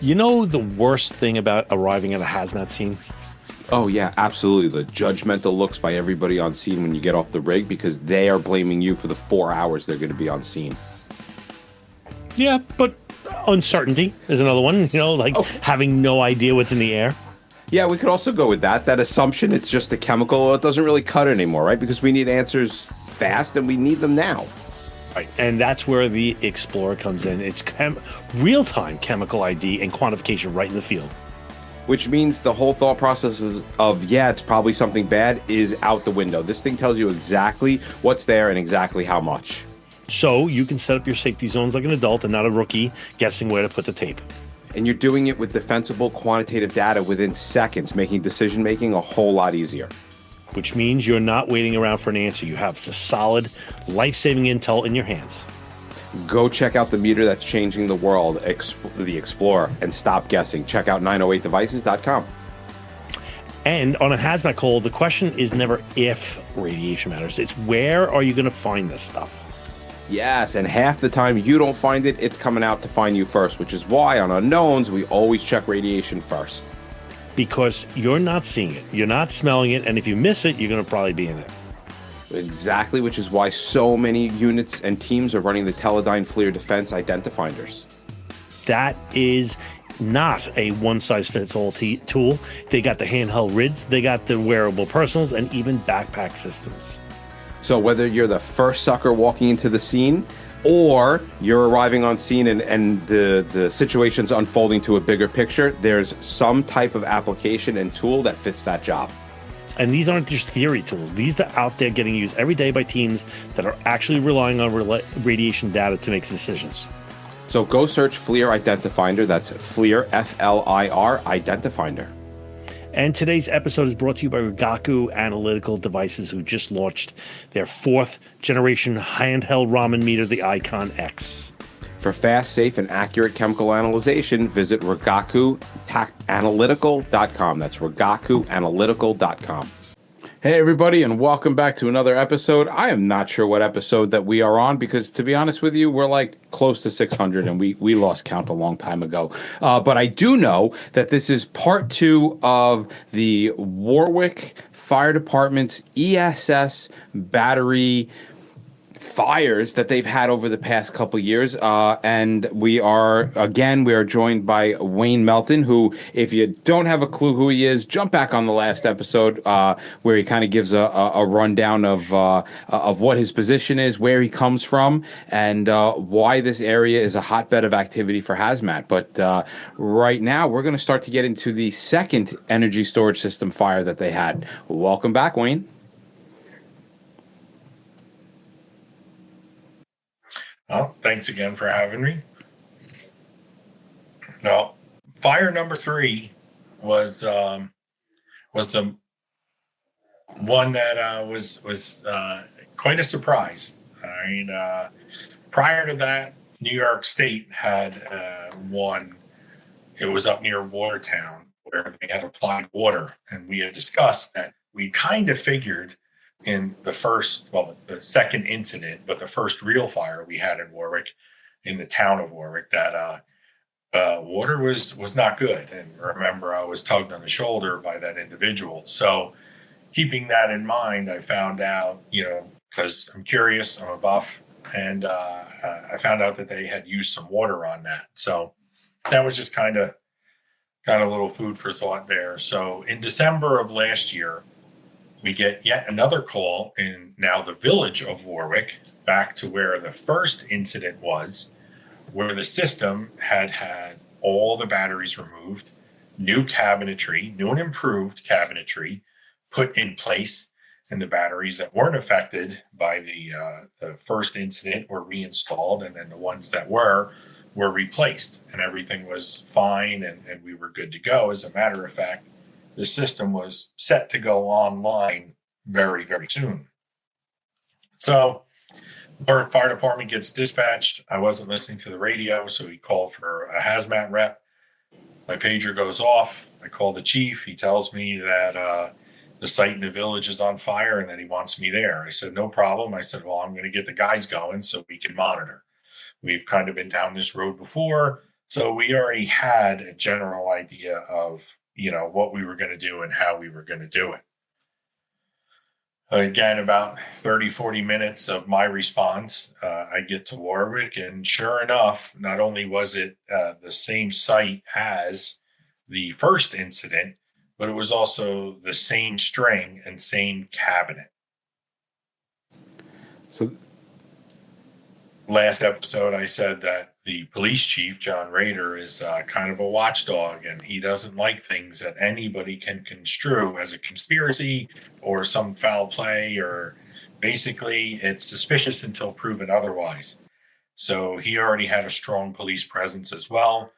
You know the worst thing about arriving at a hazmat scene? Oh, yeah, absolutely. The judgmental looks by everybody on scene when you get off the rig because they are blaming you for the 4 hours they're going to be on scene. Yeah, but uncertainty is another one, like having no idea what's in the air. Yeah, we could also go with that. That assumption, it's just a chemical. It doesn't really cut anymore, right? Because we need answers fast and we need them now. Right, and that's where the Explorer comes in. It's real-time chemical ID and quantification right in the field. Which means the whole thought process of, yeah, it's probably something bad is out the window. This thing tells you exactly what's there and exactly how much. So you can set up your safety zones like an adult and not a rookie guessing where to put the tape. And you're doing it with defensible quantitative data within seconds, making decision-making a whole lot easier. Which means you're not waiting around for an answer. You have the solid, life-saving intel in your hands. Go check out the meter that's changing the world, the Explorer, and stop guessing. Check out 908devices.com. And on a hazmat call, the question is never if radiation matters. It's where are you going to find this stuff? Yes, and half the time you don't find it, it's coming out to find you first, which is why on unknowns, we always check radiation first. Because you're not seeing it, you're not smelling it, and if you miss it, you're going to probably be in it. Exactly, which is why so many units and teams are running the Teledyne FLIR Defense Identifinders. That is not a one-size-fits-all tool. They got the handheld RIDs, they got the wearable personals, and even backpack systems. So whether you're the first sucker walking into the scene or you're arriving on scene and the situation's unfolding to a bigger picture, there's some type of application and tool that fits that job. And these aren't just theory tools. These are out there getting used every day by teams that are actually relying on radiation data to make decisions. So go search FLIR Identifinder. That's FLIR, F-L-I-R, Identifinder. And today's episode is brought to you by Rigaku Analytical Devices, who just launched their 4th generation handheld Raman meter, the Icon X. For fast, safe, and accurate chemical analyzation, visit RigakuAnalytical.com. That's RigakuAnalytical.com. Hey, everybody, and welcome back to another episode. I am not sure what episode that we are on because, to be honest with you, we're like close to 600, and we lost count a long time ago. But I do know that this is part 2 of the Warwick Fire Department's ESS battery fires that they've had over the past couple years, and we are joined by Wayne Melton, who, if you don't have a clue who he is, jump back on the last episode where he kind of gives a rundown of what his position is, where he comes from, and why this area is a hotbed of activity for hazmat. But right now, we're going to start to get into the second energy storage system fire that they had. Welcome back, Wayne. Well, thanks again for having me. Now, fire number 3 was the one that was quite a surprise. I mean, prior to that, New York State had one. It was up near Watertown where they had applied water, and we had discussed that we kind of figured in the second incident, but the first real fire we had in Warwick, in the town of Warwick, that water was not good. And remember, I was tugged on the shoulder by that individual. So keeping that in mind, I found out, because I'm curious, I'm a buff, and I found out that they had used some water on that. So that was just kind of a little food for thought there. So in December of last year, we get yet another call in now the village of Warwick, back to where the first incident was, where the system had all the batteries removed, new cabinetry, new and improved cabinetry put in place, and the batteries that weren't affected by the first incident were reinstalled, and then the ones that were replaced, and everything was fine, and we were good to go. As a matter of fact, the system was set to go online very, very soon. So our fire department gets dispatched. I wasn't listening to the radio, so he called for a hazmat rep. My pager goes off. I call the chief. He tells me that the site in the village is on fire and that he wants me there. I said, no problem. I said, well, I'm going to get the guys going so we can monitor. We've kind of been down this road before. So we already had a general idea of, what we were going to do and how we were going to do it. Again, about 30, 40 minutes of my response, I get to Warwick, and sure enough, not only was it the same site as the first incident, but it was also the same string and same cabinet. So last episode, I said that the police chief, John Rader, is kind of a watchdog, and he doesn't like things that anybody can construe as a conspiracy or some foul play, or basically it's suspicious until proven otherwise. So he already had a strong police presence as well.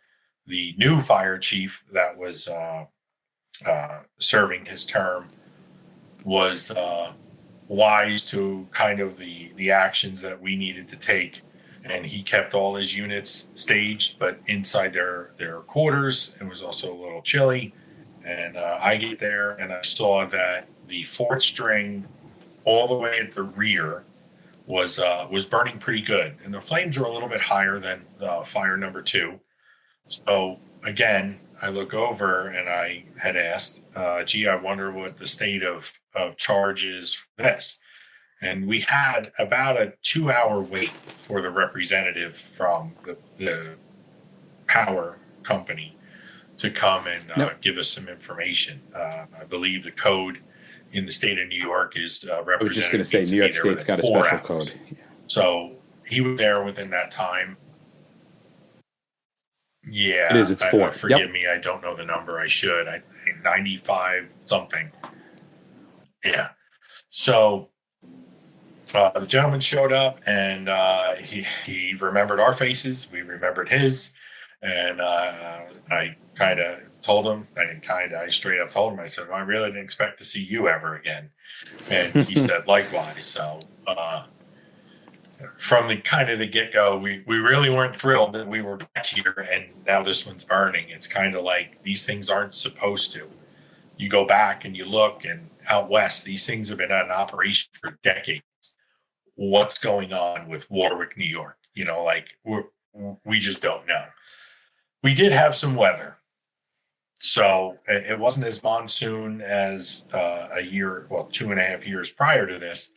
The new fire chief that was serving his term was wise to kind of the actions that we needed to take. And he kept all his units staged, but inside their quarters. It was also a little chilly. And I get there and I saw that the fourth string all the way at the rear was burning pretty good. And the flames were a little bit higher than fire number 2. So again, I look over and I had asked, I wonder what the state of charge is for this. And we had about a 2-hour wait for the representative from the power company to come and give us some information. I believe the code in the state of New York is representative. I was just going to say, New York State's got a special code. Yeah. So he was there within that time. Yeah, it is. It's 4. Forgive me, I don't know the number. I should. 95 something. Yeah. So the gentleman showed up, and he remembered our faces. We remembered his, and I kind of told him. I straight up told him. I said, well, I really didn't expect to see you ever again. And he said likewise. So from the kind of the get-go, we really weren't thrilled that we were back here and now this one's burning. It's kind of like these things aren't supposed to. You go back and you look, and out west, these things have been in operation for decades. What's going on with Warwick, New York? We just don't know. We did have some weather. So it wasn't as monsoon as 2.5 years prior to this.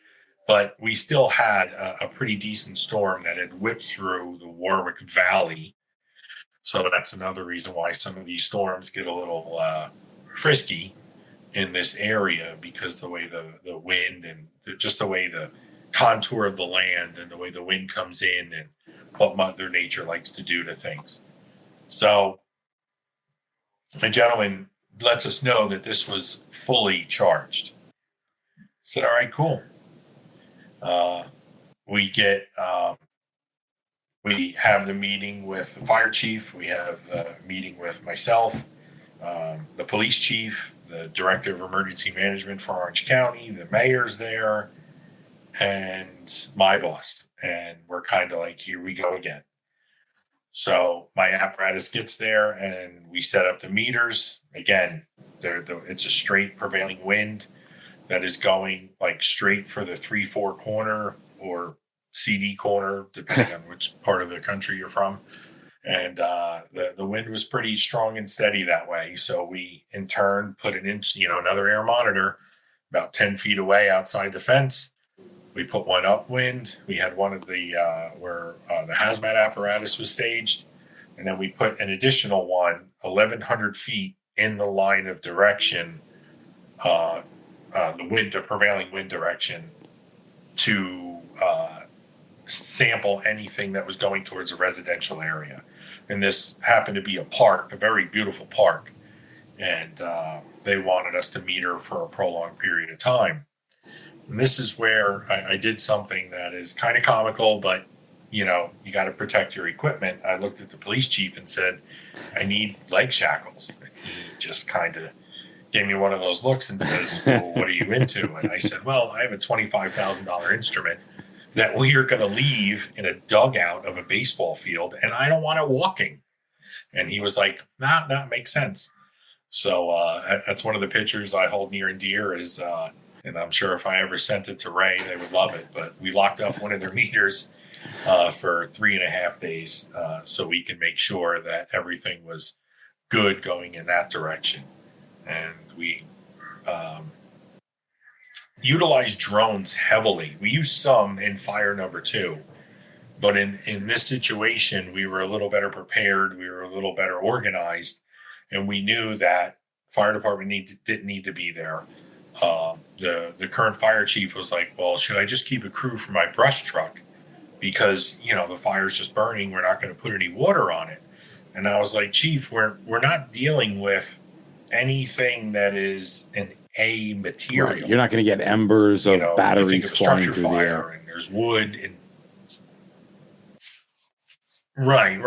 But we still had a pretty decent storm that had whipped through the Warwick Valley. So that's another reason why some of these storms get a little frisky in this area, because the way the wind and just the way the contour of the land and the way the wind comes in and what Mother Nature likes to do to things. So the gentleman lets us know that this was fully charged. I said, all right, cool. We have the meeting with the fire chief. We have the meeting with myself, the police chief, the director of emergency management for Orange County, the mayor's there, and my boss. And we're kind of like, here we go again. So my apparatus gets there and we set up the meters. Again, it's a straight prevailing wind that is going like straight for the 3-4 corner or CD corner, depending on which part of the country you're from. And the wind was pretty strong and steady that way. So we, in turn, put another air monitor about 10 feet away outside the fence. We put one upwind. We had one of the where the hazmat apparatus was staged. And then we put an additional one 1,100 feet in the line of direction, the prevailing wind direction, to sample anything that was going towards a residential area. And this happened to be a park, a very beautiful park. And they wanted us to meter for a prolonged period of time. And this is where I did something that is kind of comical, but, you got to protect your equipment. I looked at the police chief and said, I need leg shackles. And he just kind of gave me one of those looks and says, well, what are you into? And I said, well, I have a $25,000 instrument that we are going to leave in a dugout of a baseball field, and I don't want it walking. And he was like, nah, that makes sense. So that's one of the pictures I hold near and dear and I'm sure if I ever sent it to Ray, they would love it. But we locked up one of their meters for 3.5 days, so we can make sure that everything was good going in that direction. And we utilized drones heavily. We used some in fire number 2, but in this situation, we were a little better prepared. We were a little better organized, and we knew that fire department didn't need to be there. The current fire chief was like, well, should I just keep a crew for my brush truck? Because, the fire's just burning. We're not going to put any water on it. And I was like, Chief, we're not dealing with anything that is an A material. Right. You're not going to get embers of batteries flying through the air. And there's wood. And right.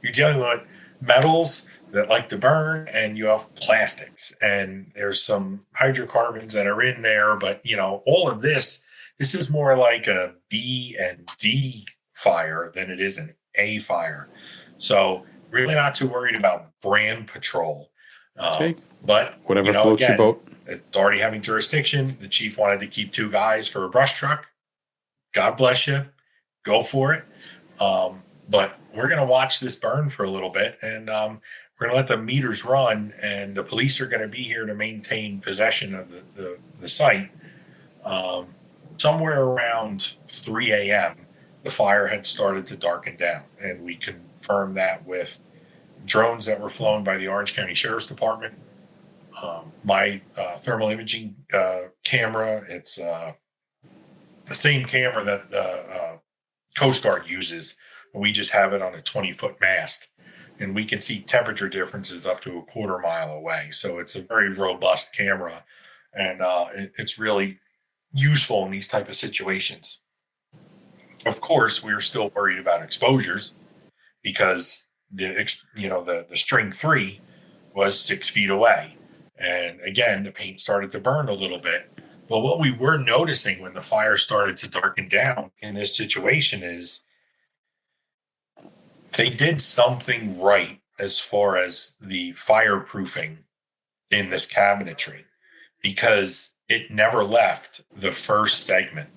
You're dealing with metals that like to burn, and you have plastics, and there's some hydrocarbons that are in there. But, all of this is more like a B and D fire than it is an A fire. So really not too worried about brand patrol. But whatever floats your boat. Authority having jurisdiction, the chief wanted to keep 2 guys for a brush truck. God bless you. Go for it. But we're going to watch this burn for a little bit, and we're going to let the meters run, and the police are going to be here to maintain possession of the site. Somewhere around 3 a.m., the fire had started to darken down, and we confirmed that with drones that were flown by the Orange County Sheriff's Department. My thermal imaging camera, it's the same camera that the Coast Guard uses. We just have it on a 20-foot mast, and we can see temperature differences up to a quarter mile away. So it's a very robust camera, and it's really useful in these type of situations. Of course, we are still worried about exposures because the string 3 was 6 feet away. And again, the paint started to burn a little bit. But what we were noticing when the fire started to darken down in this situation is they did something right as far as the fireproofing in this cabinetry, because it never left the first segment.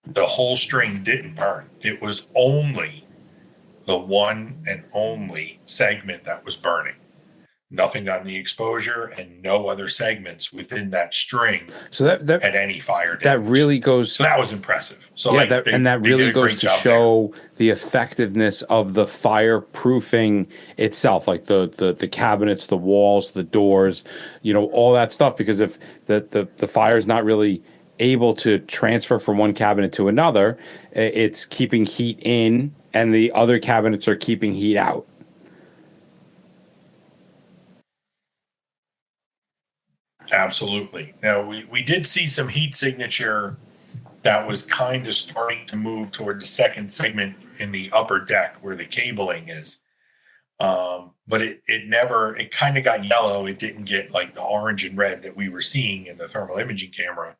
The whole string didn't burn. It was only the one and only segment that was burning. Nothing on the exposure, and no other segments within that string had any fire damage. That really goes. So that was impressive. So that really goes to show the effectiveness of the fireproofing itself, like the cabinets, the walls, the doors, all that stuff. Because if the fire is not really able to transfer from one cabinet to another, it's keeping heat in, and the other cabinets are keeping heat out. Absolutely. Now, we did see some heat signature that was kind of starting to move toward the second segment in the upper deck where the cabling is. But it kind of got yellow. It didn't get like the orange and red that we were seeing in the thermal imaging camera,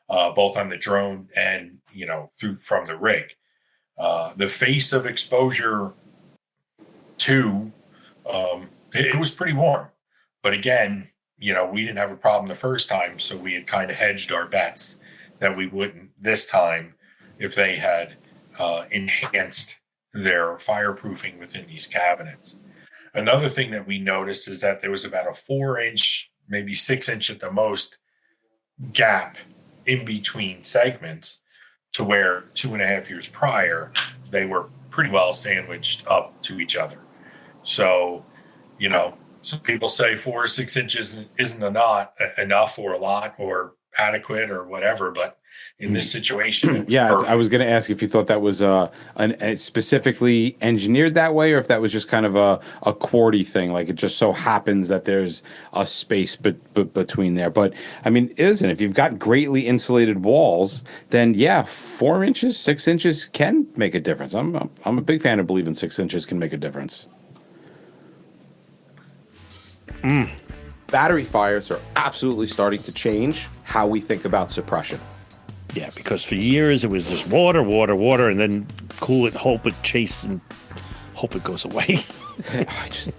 both on the drone and, from the rig. The face of exposure 2, it was pretty warm. But again, we didn't have a problem the first time, so we had kind of hedged our bets that we wouldn't this time if they had enhanced their fireproofing within these cabinets. Another thing that we noticed is that there was about a 4-inch, maybe 6-inch at the most, gap in between segments, to where 2.5 years prior, they were pretty well sandwiched up to each other. So, some people say 4 or 6 inches isn't enough or a lot or adequate or whatever, but in this situation, it was perfect. I was going to ask if you thought that was specifically engineered that way, or if that was just kind of a QWERTY thing, like it just so happens that there's a space between there. But I mean, if you've got greatly insulated walls, then 4 inches, 6 inches can make a difference. I'm a big fan of believing 6 inches can make a difference. Battery fires are absolutely starting to change how we think about suppression. Yeah, because for years it was just water, and then cool it, hope it chase, and hope it goes away.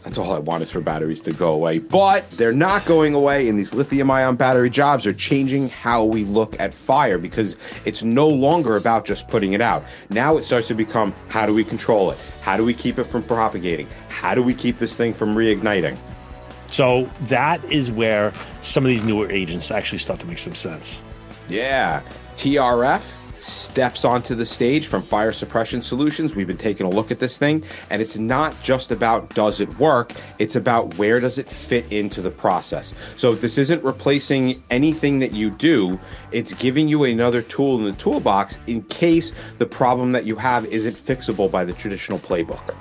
That's all I want is for batteries to go away. But they're not going away, and these lithium-ion battery jobs are changing how we look at fire, because it's no longer about just putting it out. Now it starts to become, how do we control it? How do we keep it from propagating? How do we keep this thing from reigniting? So that is where some of these newer agents actually start to make some sense. Yeah. TRF steps onto the stage from Fire Suppression Solutions. We've been taking a look at this thing, and it's not just about does it work, it's about where does it fit into the process. So this isn't replacing anything that you do, it's giving you another tool in the toolbox in case the problem that you have isn't fixable by the traditional playbook.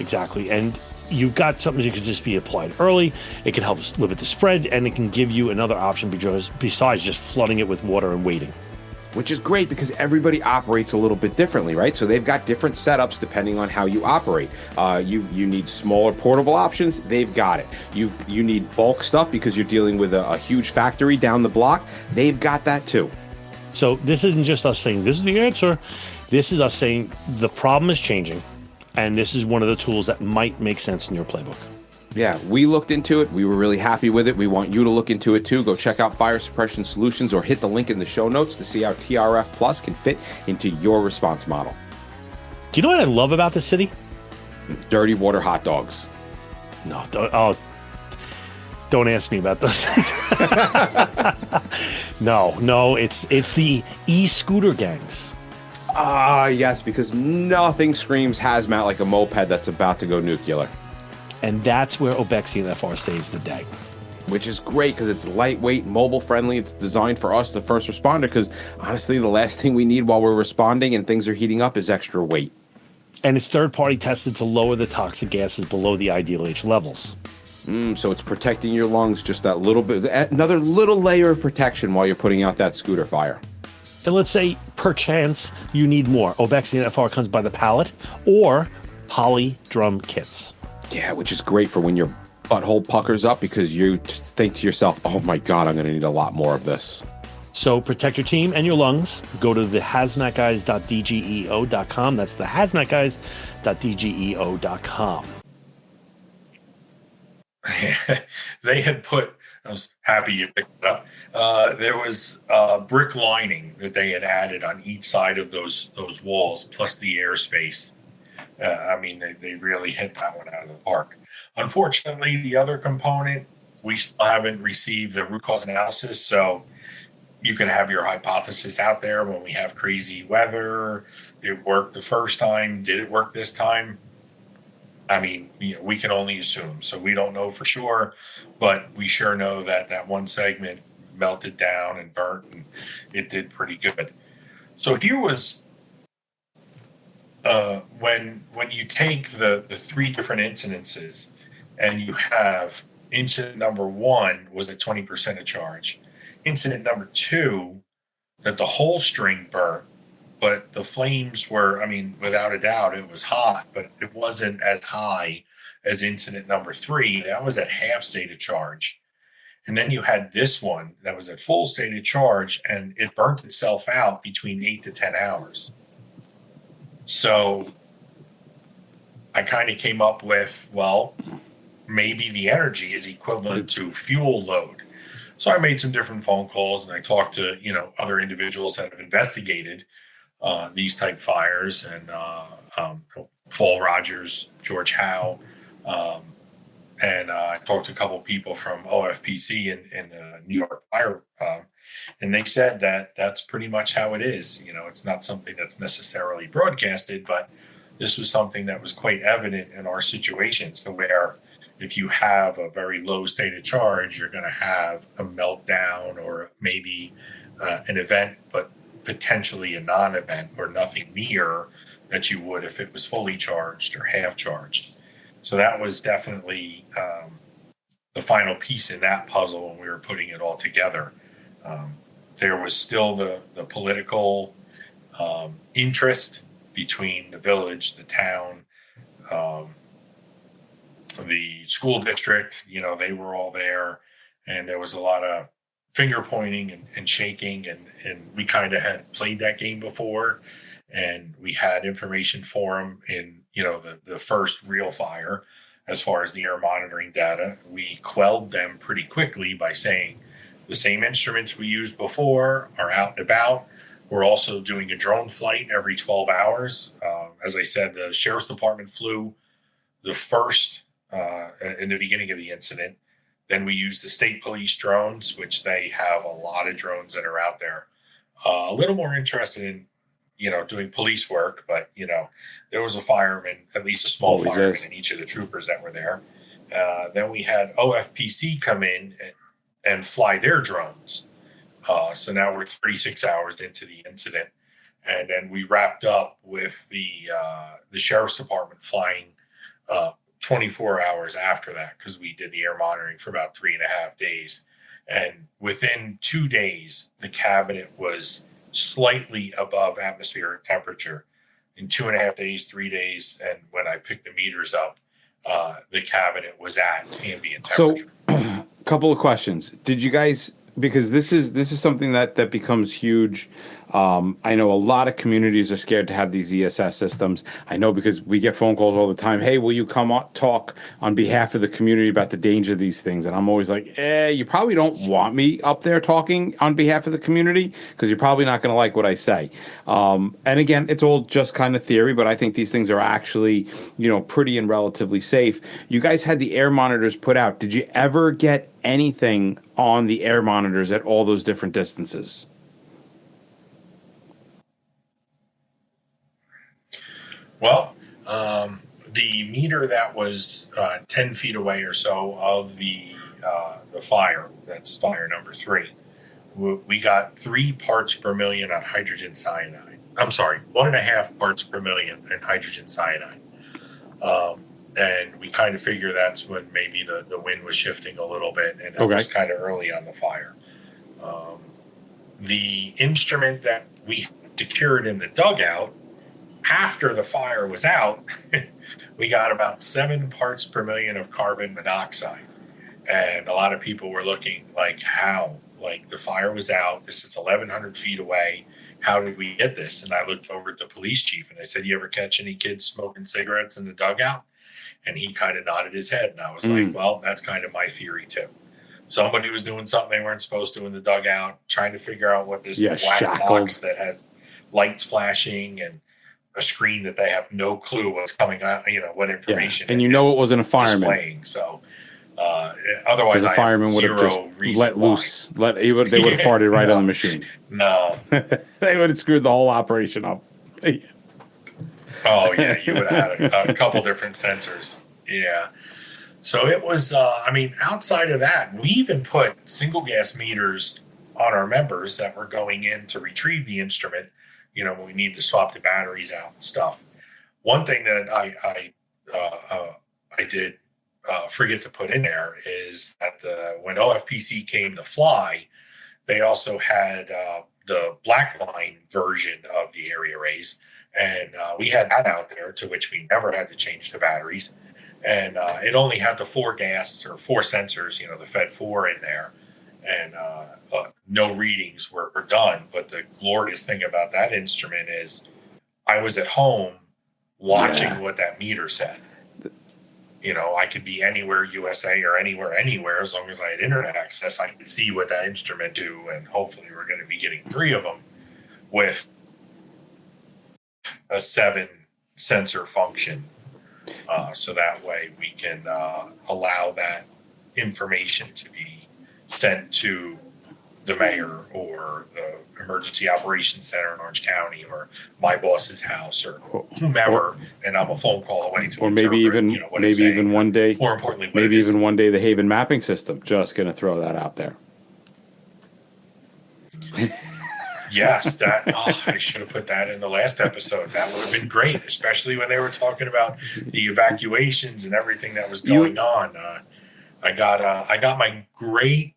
Exactly. And you've got something that could just be applied early. It can help limit the spread, and it can give you another option besides just flooding it with water and waiting. Which is great because everybody operates a little bit differently, right? So they've got different setups depending on how you operate. You need smaller portable options, they've got it. You need bulk stuff because you're dealing with a huge factory down the block, they've got that too. So this isn't just us saying this is the answer. This is us saying the problem is changing, and this is one of the tools that might make sense in your playbook. Yeah, we looked into it. We were really happy with it. We want you to look into it too. Go check out Fire Suppression Solutions or hit the link in the show notes to see how TRF Plus can fit into your response model. Do you know what I love about the city? Dirty water hot dogs. No, don't ask me about those things. No, it's the e-scooter gangs. Yes, because nothing screams hazmat like a moped that's about to go nuclear. And that's where Obexian FR saves the day. Which is great because it's lightweight, mobile friendly. It's designed for us, the first responder, because honestly, the last thing we need while we're responding and things are heating up is extra weight. And it's third-party tested to lower the toxic gases below the ideal H levels. So it's protecting your lungs just that little bit, another little layer of protection while you're putting out that scooter fire. And let's say, perchance, you need more. Obexian FR comes by the pallet or poly drum kits. Yeah, which is great for when your butthole puckers up because you think to yourself, oh my God, I'm going to need a lot more of this. So protect your team and your lungs. Go to the hazmatguys.dgeo.com. That's the hazmatguys.dgeo.com. They had put, I was happy you picked it up. There was brick lining that they had added on each side of those walls, plus the airspace. They really hit that one out of the park. Unfortunately, the other component, we still haven't received the root cause analysis. So you can have your hypothesis out there when we have crazy weather. It worked the first time. Did it work this time? We can only assume. So we don't know for sure, but we sure know that that one segment melted down and burnt, and it did pretty good. So here was when you take the three different incidences and you have incident number 1 was at 20% of charge, incident number 2 that the whole string burnt, but the flames were, without a doubt it was hot, but it wasn't as high as incident number 3. That was at half state of charge. And then you had this one that was at full state of charge, and it burnt itself out between 8 to 10 hours. So I kind of came up with, well, maybe the energy is equivalent to fuel load. So I made some different phone calls, and I talked to, other individuals that have investigated these type fires, and Paul Rogers, George Howe, and I talked to a couple of people from OFPC and New York Fire, and they said that that's pretty much how it is. It's not something that's necessarily broadcasted, but this was something that was quite evident in our situations, where if you have a very low state of charge, you're going to have a meltdown or maybe an event, but potentially a non-event or nothing near that you would if it was fully charged or half charged. So that was definitely the final piece in that puzzle when we were putting it all together. There was still the political interest between the village, the town, the school district. They were all there, and there was a lot of finger pointing and shaking, and we kind of had played that game before, and we had information for them in the first real fire, as far as the air monitoring data. We quelled them pretty quickly by saying the same instruments we used before are out and about. We're also doing a drone flight every 12 hours. As I said, the sheriff's department flew the first in the beginning of the incident. Then we used the state police drones, which they have a lot of drones that are out there. A little more interested in, doing police work, but, there was a fireman, at least a small fireman in each of the troopers that were there. Then we had OFPC come in and fly their drones. So now we're 36 hours into the incident. And then we wrapped up with the sheriff's department flying 24 hours after that, because we did the air monitoring for about 3.5 days. And within 2 days, the cabinet was slightly above atmospheric temperature. In 2.5 days, 3 days, and when I picked the meters up, the cabinet was at ambient temperature. So, a couple of questions. Did you guys, because this is something that becomes huge. I know a lot of communities are scared to have these ESS systems. I know because we get phone calls all the time. Hey, will you come talk on behalf of the community about the danger of these things? And I'm always like, you probably don't want me up there talking on behalf of the community because you're probably not going to like what I say. And again, it's all just kind of theory, but I think these things are actually, pretty and relatively safe. You guys had the air monitors put out. Did you ever get anything on the air monitors at all those different distances? Well, the meter that was 10 feet away or so of the fire, that's fire number 3, we got 3 parts per million on hydrogen cyanide. I'm sorry, 1.5 parts per million in hydrogen cyanide. And we kind of figure that's when maybe the wind was shifting a little bit, and it was kind of early on the fire. The instrument that we secured in the dugout, after the fire was out, we got about 7 parts per million of carbon monoxide. And a lot of people were looking like, how? Like, the fire was out. This is 1,100 feet away. How did we get this? And I looked over at the police chief and I said, you ever catch any kids smoking cigarettes in the dugout? And he kind of nodded his head. And I was like, well, that's kind of my theory too. Somebody was doing something they weren't supposed to in the dugout, trying to figure out what this black box that has lights flashing and a screen that they have no clue what's coming out, what information. And it wasn't a fireman. Displaying. So otherwise, the fireman would have just let loose. They would have farted right on the machine. No. They would have screwed the whole operation up. Oh, yeah. You would have had a couple different sensors. Yeah. So it was, outside of that, we even put single gas meters on our members that were going in to retrieve the instrument, when we need to swap the batteries out and stuff. One thing that I did forget to put in there is that when OFPC came to fly, they also had the black line version of the area arrays. And we had that out there, to which we never had to change the batteries. And it only had the 4 sensors, the Fed 4 in there. And no readings were done. But the glorious thing about that instrument is I was at home watching what that meter said. I could be anywhere USA or anywhere, as long as I had internet access, I could see what that instrument do. And hopefully we're going to be getting 3 of them with a 7 sensor function. So that way we can allow that information to be sent to the mayor or the emergency operations center in Orange County or my boss's house or whomever, and I'm a phone call away to. Or maybe even one day. More importantly, one day the Haven mapping system. Just going to throw that out there. Yes, I should have put that in the last episode. That would have been great, especially when they were talking about the evacuations and everything that was going on. I got my great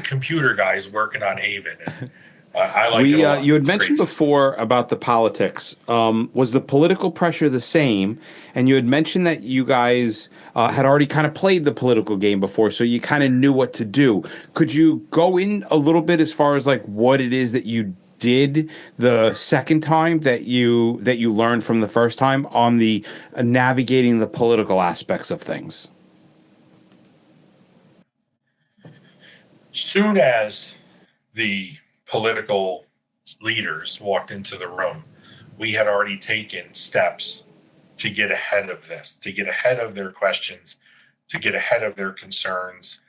computer guys working on Haven. And, I like it a lot. You had mentioned before about the politics. Was the political pressure the same? And you had mentioned that you guys had already kind of played the political game before, so you kind of knew what to do. Could you go in a little bit as far as like what it is that you did the second time that you learned from the first time on the navigating the political aspects of things? Soon as the political leaders walked into the room, we had already taken steps to get ahead of this, to get ahead of their questions, to get ahead of their concerns.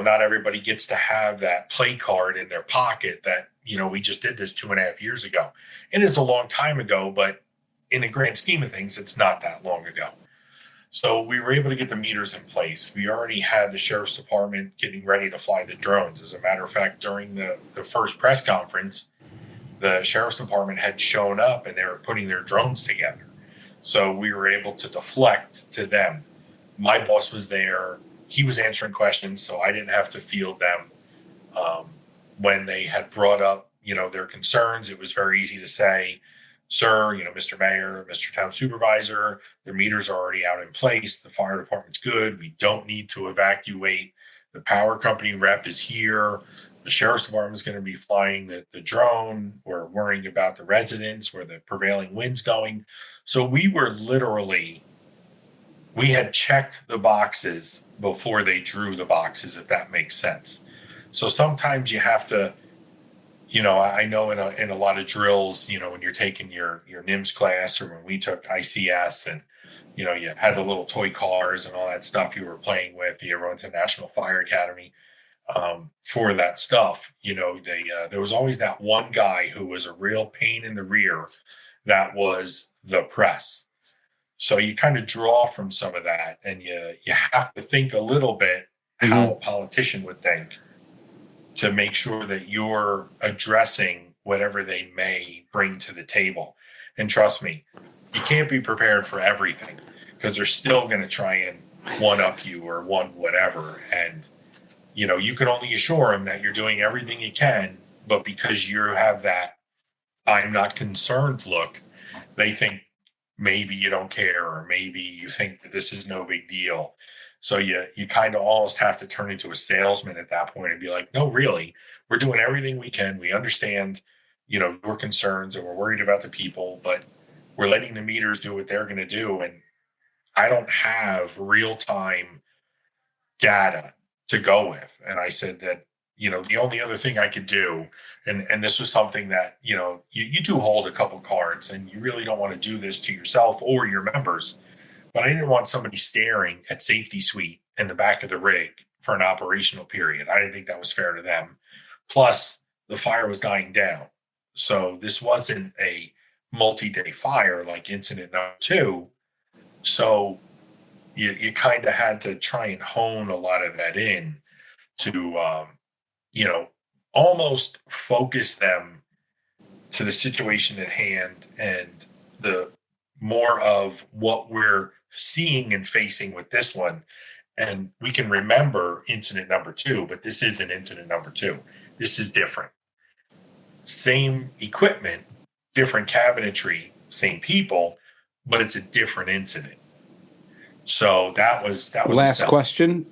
Not everybody gets to have that play card in their pocket that, we just did this 2.5 years ago. And it's a long time ago, but in the grand scheme of things, it's not that long ago. So we were able to get the meters in place. We already had the sheriff's department getting ready to fly the drones. As a matter of fact, during the first press conference, the sheriff's department had shown up and they were putting their drones together. So we were able to deflect to them. My boss was there. He was answering questions, so I didn't have to field them. When they had brought up, their concerns, it was very easy to say, sir, Mr. Mayor, Mr. Town Supervisor, the meters are already out in place. The fire department's good. We don't need to evacuate. The power company rep is here. The sheriff's department is going to be flying the drone. We're worrying about the residents, where the prevailing wind's going. So we had checked the boxes before they drew the boxes, if that makes sense. So sometimes you have to, I know in a lot of drills, when you're taking your NIMS class, or when we took ICS, and, you had the little toy cars and all that stuff you were playing with. You ever went to National Fire Academy for that stuff? There was always that one guy who was a real pain in the rear. That was the press. So you kind of draw from some of that, and you have to think a little bit how a politician would think, to make sure that you're addressing whatever they may bring to the table. And trust me, you can't be prepared for everything, because they're still going to try and one-up you or one whatever. And, you can only assure them that you're doing everything you can, but because you have that I'm not concerned look, they think maybe you don't care, or maybe you think that this is no big deal. So you kind of almost have to turn into a salesman at that point and be like, no, really, we're doing everything we can. We understand, your concerns, and we're worried about the people, but we're letting the meters do what they're going to do. And I don't have real-time data to go with. And I said that, the only other thing I could do, and this was something that, you do hold a couple cards, and you really don't want to do this to yourself or your members. But I didn't want somebody staring at safety suite in the back of the rig for an operational period. I didn't think that was fair to them. Plus, the fire was dying down. So this wasn't a multi-day fire like incident number 2. So you kind of had to try and hone a lot of that in to, almost focus them to the situation at hand, and the more of what we're seeing and facing with this one. And we can remember incident number 2, but this isn't incident number 2. This is different. Same equipment, different cabinetry, same people, but it's a different incident. So that was last question.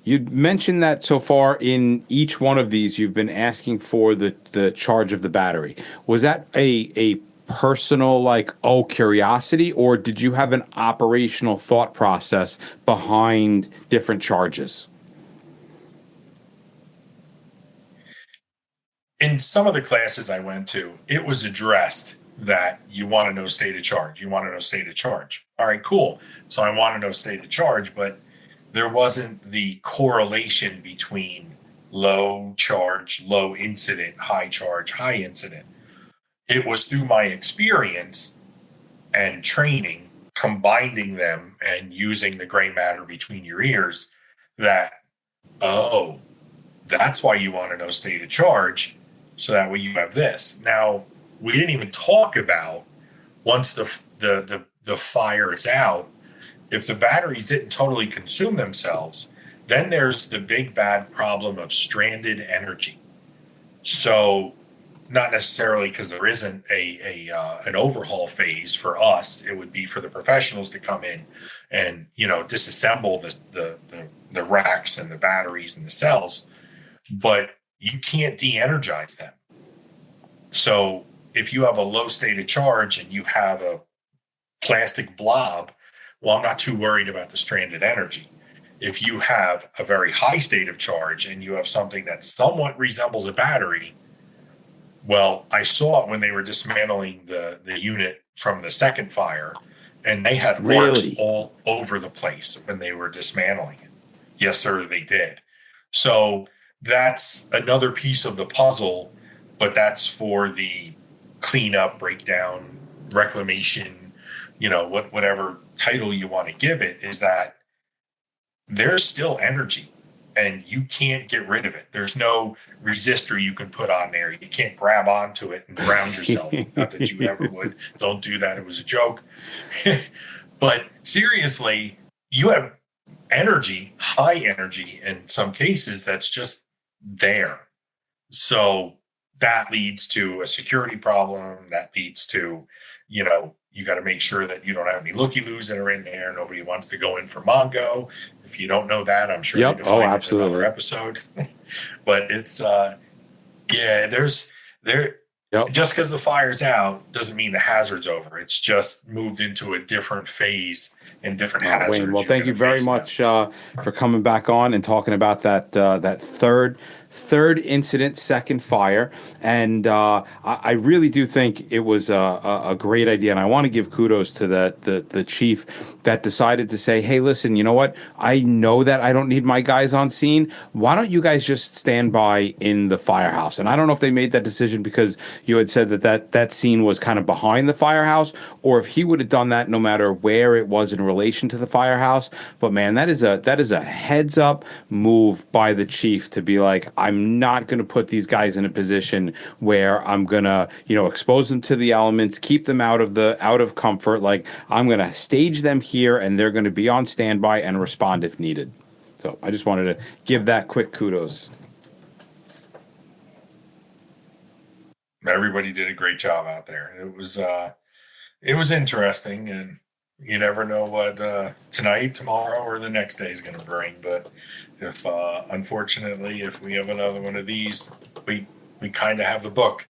You mentioned that so far in each one of these, you've been asking for the charge of the battery. Was that a personal, curiosity, or did you have an operational thought process behind different charges? In some of the classes I went to, it was addressed that you want to know state of charge. You want to know state of charge. All right, cool. So I want to know state of charge, but there wasn't the correlation between low charge, low incident, high charge, high incident. It was through my experience and training, combining them and using the gray matter between your ears, that, oh, that's why you want to know state of charge, so that way you have this. Now, we didn't even talk about, once the fire is out, if the batteries didn't totally consume themselves, then there's the big bad problem of stranded energy. So not necessarily because there isn't an overhaul phase for us, it would be for the professionals to come in and disassemble the racks and the batteries and the cells, but you can't de-energize them. So if you have a low state of charge and you have a plastic blob, well, I'm not too worried about the stranded energy. If you have a very high state of charge and you have something that somewhat resembles a battery, well, I saw it when they were dismantling the unit from the second fire, and they had arcs all over the place when they were dismantling it. Yes, sir, they did. So that's another piece of the puzzle, but that's for the cleanup, breakdown, reclamation, whatever title you want to give it, is that there's still energy and you can't get rid of it. There's no resistor you can put on there. You can't grab onto it and ground yourself. Not that you ever would. Don't do that. It was a joke. But seriously, you have energy, high energy in some cases, that's just there. So that leads to a security problem. That leads to, you got to make sure that you don't have any looky-loos that are in there. Nobody wants to go in for Mongo. If you don't know that, I'm sure you can find it in another episode. But it's, just because the fire's out doesn't mean the hazard's over. It's just moved into a different phase and different hazards. Wayne, well, thank you very much for coming back on and talking about that third incident, second fire. And I really do think it was a great idea. And I want to give kudos to the chief that decided to say, hey, listen, you know what? I know that I don't need my guys on scene. Why don't you guys just stand by in the firehouse? And I don't know if they made that decision because you had said that scene was kind of behind the firehouse, or if he would have done that no matter where it was in relation to the firehouse. But man, that is a heads up move by the chief to be like, I'm not going to put these guys in a position where I'm going to, expose them to the elements, keep them out of comfort. Like, I'm going to stage them here and they're going to be on standby and respond if needed. So I just wanted to give that quick kudos. Everybody did a great job out there. It was interesting, and you never know what tonight, tomorrow, or the next day is going to bring. But unfortunately, if we have another one of these, we kind of have the book.